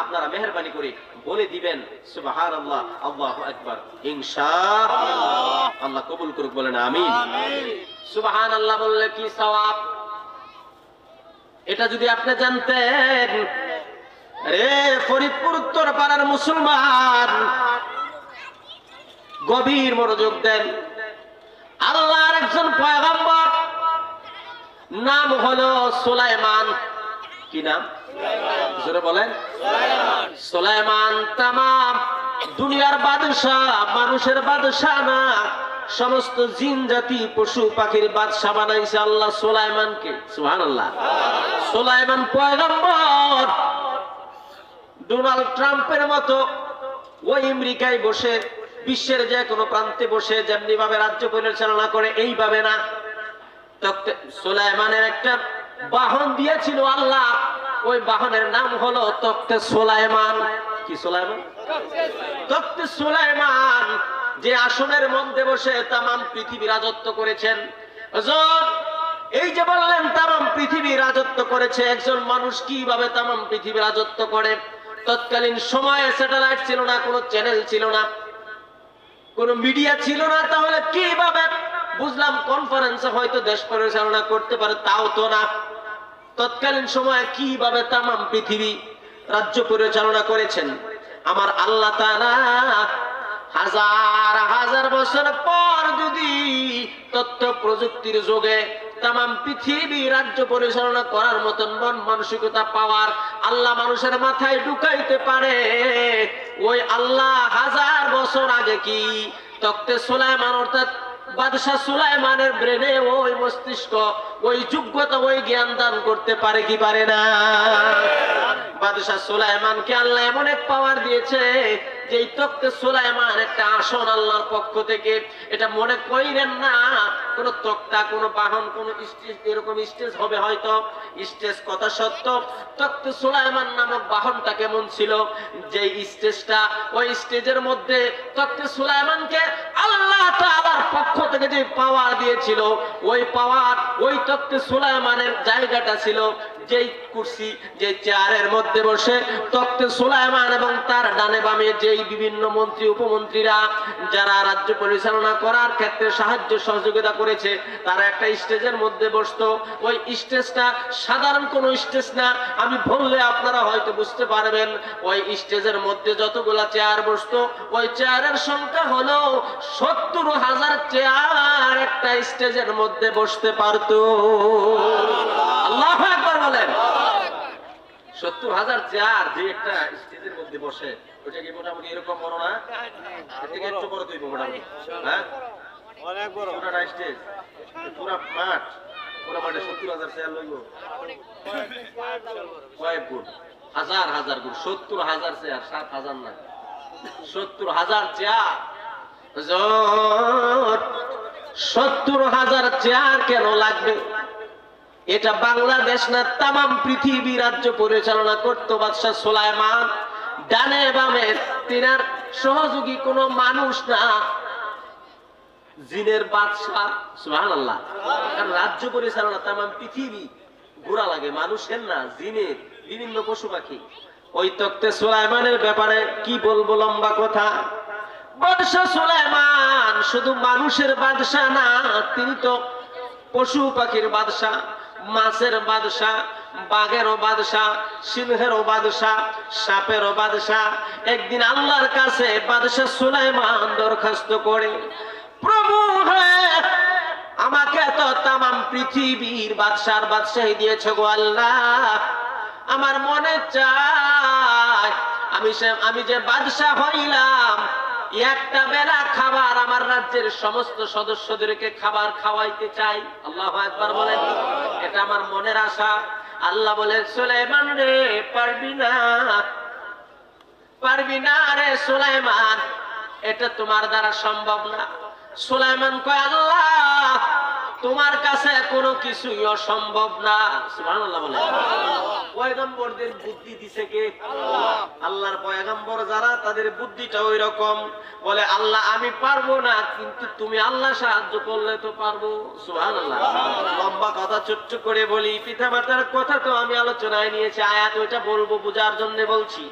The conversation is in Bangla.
আপনারা মেহেরবানি করে বলে দিবেন সুবহানাল্লাহ, আল্লাহু আকবার, ইনশাআল্লাহ। আল্লাহ কবুল করুক, বলেন আমিন। সুবহানাল্লাহ বললে কি সওয়াব, এটা যদি আপনি জানতেন। রে ফরিদপুর উত্তর পাড়ার মুসলমান, গভীর মনোযোগ দেন। আল্লাহর একজন পয়গম্বর, নাম হলো সুলাইমান। কি নাম? জোরে বলেন। সুলাইমান তামাম দুনিয়ার বাদশাহ, মানুষের বাদশাহ না, সমস্ত জিন জাতি পশু পাখির বাদশাহ বানাইছে আল্লাহ সুলাইমানকে। সুবহানাল্লাহ। সুলাইমান পয়গম্বর ডোনাল্ড ট্রাম্পের মতো ওই আমেরিকায় বসে, বিশ্বের যে কোনো প্রান্তে বসে যেমনি ভাবে রাজ্য পরিচালনা করে এইভাবে না। সুলাইমানের একটা বাহন দিয়েছিল আল্লাহ, ওই বাহনের নাম হলো তখতে সুলাইমান। কি সুলাইমান? তখতে সুলাইমান, যে আসনের মধ্যে বসে তামাম পৃথিবী রাজত্ব করেছেন। এই যে বললেন তামাম পৃথিবী রাজত্ব করেছে, একজন মানুষ কিভাবে তামাম পৃথিবী রাজত্ব করে? তৎকালীন সময়ে স্যাটেলাইট ছিল না, কোনো চ্যানেল ছিল না, কোনো মিডিয়া ছিল না, তাহলে কিভাবে? বুঝলাম কনফারেন্সে হয়তো দেশ পরিচালনা করতে পারে, তাও তো না। তৎকালীন সময়ে কিভাবে তামাম পৃথিবী রাজ্য পরিচালনা করেছেন আমার আল্লাহ তাআলা। হাজার হাজার বছর পর যদি তথ্য প্রযুক্তির যুগে তামাম পৃথিবী রাজ্য পরিচালনা করার মতন মন মানসিকতা পাওয়ার আল্লাহ মানুষের মাথায় ঢুকাইতে পারে, ওই আল্লাহ হাজার বছর আগে কি তখতে সুলাইমান অর্থাৎ বাদশাহ সুলাইমানের ব্রেনে ওই মস্তিষ্ক, ওই যোগ্যতা, ওই জ্ঞান দান করতে পারে কি পারে না? বাদশাহ সুলাইমানকে আল্লাহ এমন এক পাওয়ার দিয়েছে যে তখতে সুলাইমান একটা আসন আল্লাহর পক্ষ থেকে। এটা মনে করেন না কোন তক্তা, কোন বাহন, কোন স্টেজ, এরকম স্টেজ হবে হয়তো। স্টেজ কথা সত্য, তখতে সুলাইমান নামক বাহনটা কেমন ছিল? যে স্টেজটা, ওই স্টেজের মধ্যে তখতে সুলাইমানকে আল্লাহ তাআলার পক্ষ থেকে যে পাওয়ার দিয়েছিল, ওই পাওয়ার, ওই তখতে সুলাইমানের জায়গাটা ছিল যেই কুরসি, যে চেয়ারের মধ্যে বসে তখতে সুলাইমান এবং তার ডানে বামে যেই বিভিন্ন মন্ত্রী উপমন্ত্রীরা যারা রাজ্য পরিচালনা করার ক্ষেত্রে সাহায্য সহযোগিতা করেছে, তারা একটা স্টেজের মধ্যে বসতো। ওই স্টেজটা সাধারণ কোনো স্টেজ না, আমি বললে আপনারা হয়তো বুঝতে পারবেন। ওই স্টেজের মধ্যে যতগুলা চেয়ার বসতো, ওই চেয়ারের সংখ্যা হলো 70,000 চেয়ার একটা স্টেজের মধ্যে বসতে পারতো। আল্লাহু আকবার বলেন। 70,000 চেয়ার যে একটা স্টেজের মধ্যে বসে, ওটা কি মোটামুটি এরকম বড় না? এর থেকে একটু বড় তুই মোটামুটি, হ্যাঁ অনেক বড়। পুরোটা স্টেজ, পুরো মাঠ, পুরো মাঠে 70,000 চেয়ার লইব, কয়েক গুণ, হাজার হাজার গুণ। 70,000 চেয়ার, 7,000 না, 70,000 চেয়ার। 70,000 চেয়ার কেন লাগবে? এটা বাংলাদেশ না, তামাম পৃথিবী রাজ্য পরিচালনা করত বাদশাহ সুলাইমান। ডানে বামে তিনার সহযোগী কোনো মানুষ না, জিনের বাদশাহ। সুবহানাল্লাহ। রাজ্য পরিচালনা তামাম পৃথিবী ঘোরা লাগে, মানুষের না, জিনের, বিভিন্ন পশু পাখি। ওই তখতে সুলাইমানের ব্যাপারে কি বলবো, লম্বা কথা। বাদশাহ সুলাইমান শুধু মানুষের বাদশাহ না, তিনি তো পশু পাখির বাদশাহ, মাছের বাদশাহ, বাঘেরও বাদশাহ, সিংহেরও বাদশাহ, সাপেরও বাদশাহ। একদিন আল্লাহর কাছে বাদশাহ সুলাইমান দরখাস্ত করে, প্রভু হ্যাঁ, আমাকে তো তামাম পৃথিবীর বাদশার বাদশাহী দিয়েছে গো আল্লাহ, আমার মনে চায় আমি যে বাদশাহ হইলাম, একটা বেলা খাবার আমার রাজ্যের সমস্ত সদস্যদেরকে খাবার খাওয়াইতে চাই। আল্লাহু আকবার বলেন। এটা আমার মনের আশা। আল্লাহ বলে, সুলাইমান রে, পারবি না, পারবি না রে সুলাইমান, এটা তোমার দ্বারা সম্ভব না। সুলাইমান কয়, আল্লাহ তোমার কাছে কোনো কিছুই অসম্ভব না। সুবহানাল্লাহ বলে। পয়গম্বরদের বুদ্ধি দিছে কে? আল্লাহ। আল্লাহর পয়গম্বর যারা, তাদের বুদ্ধিটা ওই রকম। বলে, আল্লাহ আমি পারবো না, কিন্তু তুমি আল্লাহ সাহায্য করলে তো পারবো। সুবহানাল্লাহ। লম্বা কথা ছোট্ট করে বলি, পিতামাতার কথা তো আমি আলোচনায় নিয়েছি, আয়াত ওইটা বলবো, বুঝার জন্য বলছি।